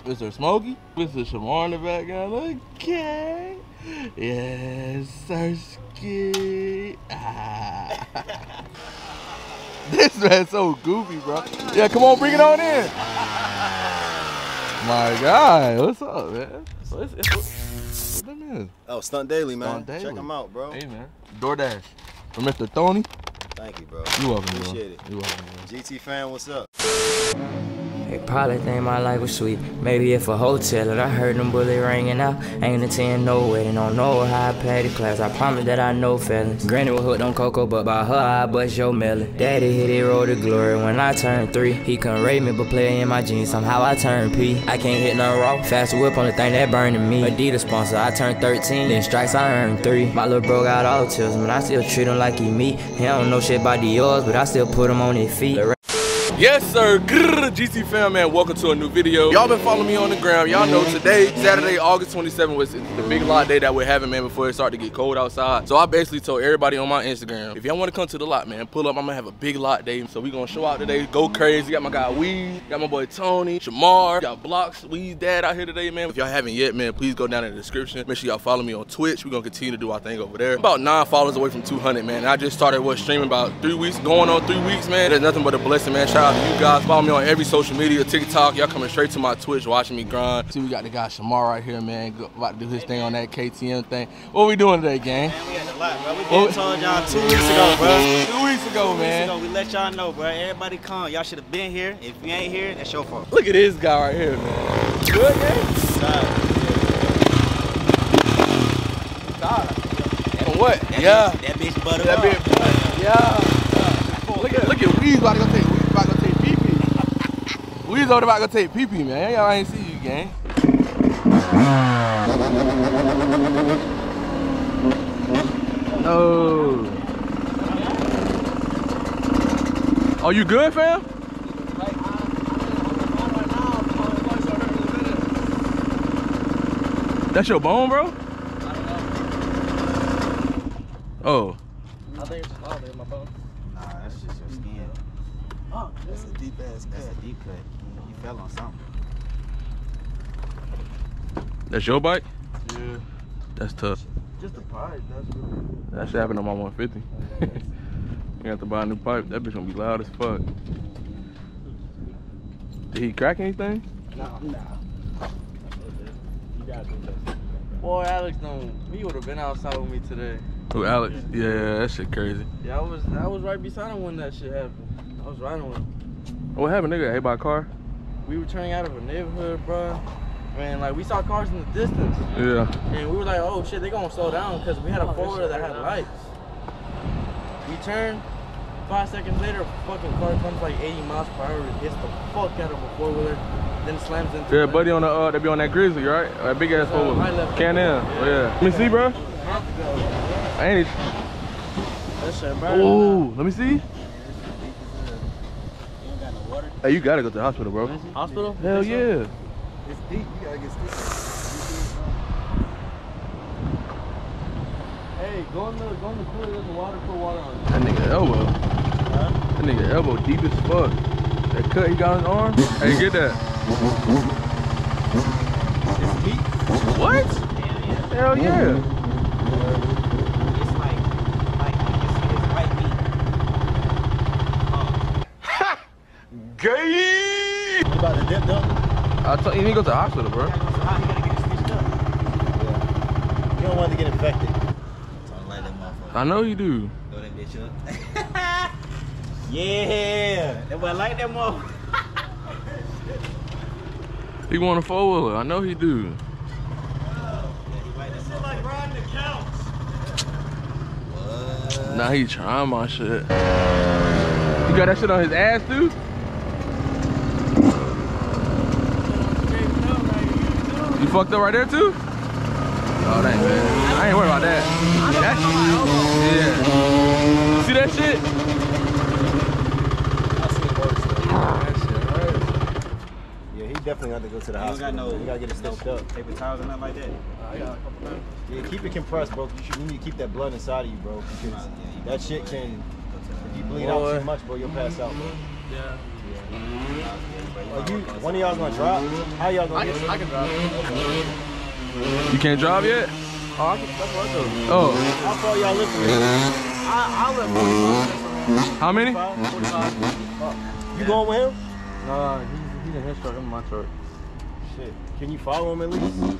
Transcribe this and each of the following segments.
Mr. Smokey, Mr. Shamar in the background. Okay. Yes, Sirski. This man's so goofy, bro. Yeah, come on, bring it on in. My God, what's up, man? What that is? Oh, Stunt Daily, man. Stunt Daily. Check them out, bro. Hey, man. DoorDash from Mr. Tony. Thank you, bro. You welcome, bro. Appreciate it. You welcome, bro. GT fan, what's up? They probably think my life was sweet. Maybe if a hotel and I heard them bullets ringing out. Ain't attend no wedding, don't know how I paid the class. I promise that I know feelings. Granny was hooked on cocoa, but by her I bust your melon. Daddy hit it road to glory when I turned 3. He couldn't rate me, but play in my jeans. Somehow I turned P. I can't hit nothing raw. Fast whip on the thing that burning me. Adidas sponsor, I turned 13. Then strikes, I earned 3. My little bro got autism, and I still treat him like he me. He don't know shit about the yours, but I still put him on his feet. Yes, sir. GT fam, man. Welcome to a new video. Y'all been following me on the ground. Y'all know today, Saturday, August 27th, was the big lot day that we're having, man, before it start to get cold outside. So I basically told everybody on my Instagram, if y'all want to come to the lot, man, pull up. I'm gonna have a big lot day. So we gonna show out today, go crazy. Got my guy Weed, got my boy Tony, Shamar, got Blocks, Weed's dad out here today, man. If y'all haven't yet, man, please go down in the description. Make sure y'all follow me on Twitch. We're gonna continue to do our thing over there. About 9 followers away from 200, man. And I just started streaming about 3 weeks, going on 3 weeks, man. There's nothing but a blessing, man. Shout out to you guys. Follow me on every social media, TikTok. Y'all coming straight to my Twitch, watching me grind. See, we got the guy Shamar right here, man. About to do his thing on that KTM thing. What we doing today, gang? Man, we had a lot, bro. We been told y'all 2 weeks ago, bro. 2 weeks ago, man. 2 weeks ago, we let y'all know, bro. Everybody come. Y'all should have been here. If you ain't here, that's your fault. Look at this guy right here, man. Good, gang? And what? That bitch butter that up. Bitch butter. Yeah. Look at Weez about to go take PP. Weez over about to go take PP, man. Y'all ain't see you, gang. No. Oh, you good, fam? That's your bone, bro? Oh. I think it's just my bone. Nah, that's just your skin. Oh, that's a deep ass cut. That's a deep cut. You fell on something. That's your bike? Yeah. That's tough. Just a pipe. That's really. That shit happened on my 150. You have to buy a new pipe. That bitch gonna be loud as fuck. Did he crack anything? No. You gotta do that. Boy, Alex, he would have been outside with me today. Who, Alex? Yeah, that shit crazy. Yeah, I was right beside him when that shit happened. I was riding with him. What happened, nigga? Hit by a car? We were turning out of a neighborhood, bro. Man, like, we saw cars in the distance. Yeah. And we were like, oh shit, they gonna slow down because we had a four-wheeler that had lights. We turned, 5 seconds later, a fucking car comes like 80 miles per hour, hits the fuck out of a four-wheeler, then slams into Yeah, buddy on the they be on that Grizzly, right? That big ass four-wheeler. Can-Am. Oh, yeah. Let me see, bro. I ain't. That shit, bro. Ooh, let me see. Hey, you gotta go to the hospital, bro. Hospital? Hell yeah. It's deep. You gotta get sticky. Hey, go in the cooler, there's a water, put water on it. That nigga elbow. Huh? That nigga elbow deep as fuck. That cut he got on his arm. Hey, get that. It's deep. What? Hell yeah. It's like you can see his white meat. Ha! Gay! You about to dip though? I told you, you need to go to the hospital, bro. You gotta get it stitched up. Yeah. You don't want to get infected. So light that motherfucker. I know you do. Throw that bitch up. Yeah! That boy like that motherfucker. He want a four-wheeler. I know he do. Like riding the couch. What? Now he trying my shit. You got that shit on his ass, dude? You fucked up right there, too? Oh, dang, man. I ain't worried about that. Yeah. See that shit? Definitely got to go to the hospital. You gotta get it stitched up. Paper towels and nothing like that. I got a couple times. Yeah, keep it compressed, bro. You need to keep that blood inside of you, bro. Because that shit can, if you bleed out too much, bro, you'll pass out, bro. Yeah. Yeah. One of y'all's gonna drop? How y'all gonna get? I can drive. You can't drive yet? Oh, I can. That's what I do. Oh. How far y'all live from here? I'll let 45. How many? 45. You going with him? No, he's in his truck. I'm in my truck. Shit. Can you follow him at least?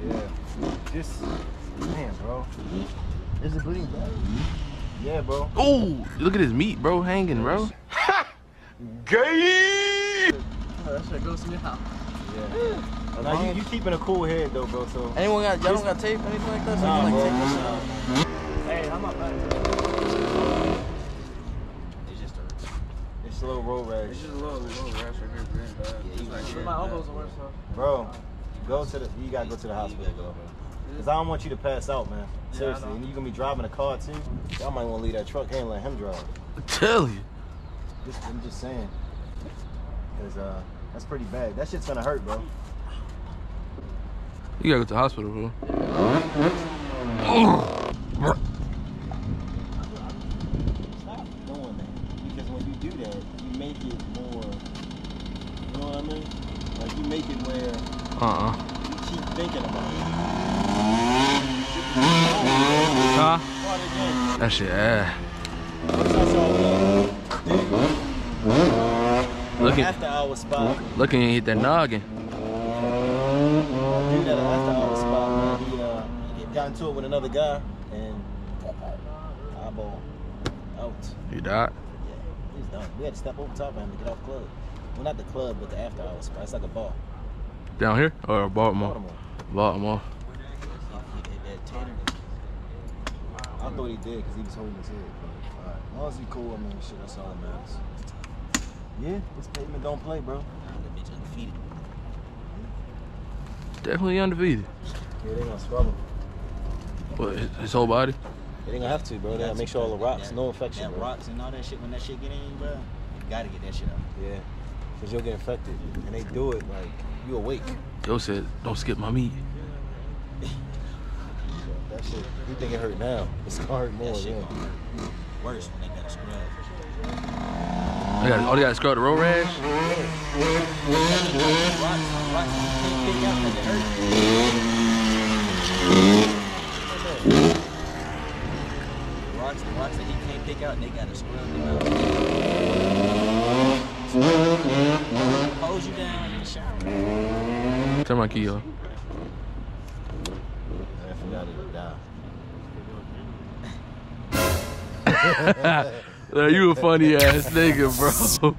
Yeah. Just, man, bro. Is it bleeding? Yeah, bro. Oh, look at his meat, bro, hanging, bro. Gay! That shit goes to your house. Yeah. Now you keeping a cool head though, bro. So. Anyone got? Y'all don't got tape, anything like that? So Nah, you can bro. like tape this out. Hey, I'm not bad. It's a little road rash. It's just a little rash right here, really bad. Yeah, my elbows are worse, so. Bro, you gotta go to the hospital, bro. Cause I don't want you to pass out, man. Seriously, and you gonna be driving a car too. Y'all might want to leave that truck here and let him drive. I tell you. I'm just saying. Cause that's pretty bad. That shit's gonna hurt, bro. You gotta go to the hospital, bro. Stop doing that. Because when you do that, you make it more. You know what I mean? Like you make it where you keep thinking about it. Huh? That shit ass. Look at After hour spot. Look and hit that noggin. Dude at an after hour spot, man. He got into it with another guy and eyeball out. You died? Yeah, he's done. We had to step over top of him to get off club. Well, not the club, but the after hour spot. It's like a bar. Down here or Baltimore? Baltimore. I thought he did because he was holding his head. But, all right. As long as he cool, I mean, shit, that's all that matters. Yeah, this pavement don't play, bro. That bitch undefeated. Definitely undefeated. Yeah, they gonna scrub him. What, his whole body? They ain't gonna have to, bro. They gotta make sure all the rocks, no infection, That bro. rocks and all that shit, when that shit get in you, bro, you gotta get that shit out. Yeah, because you'll get infected. And they do it like you awake. Joe said, don't skip my meat. That shit, you think it hurt now. It's gonna hurt more, That shit yeah. gonna hurt worse when they gotta scrub. They gotta scrub the road rash? Rocks, you can't pick out that they hurt. The rocks that he can't pick out, they gotta scrub them out. Hose you down in the shower. Turn my key off. I forgot it would die. You a funny ass nigga, bro.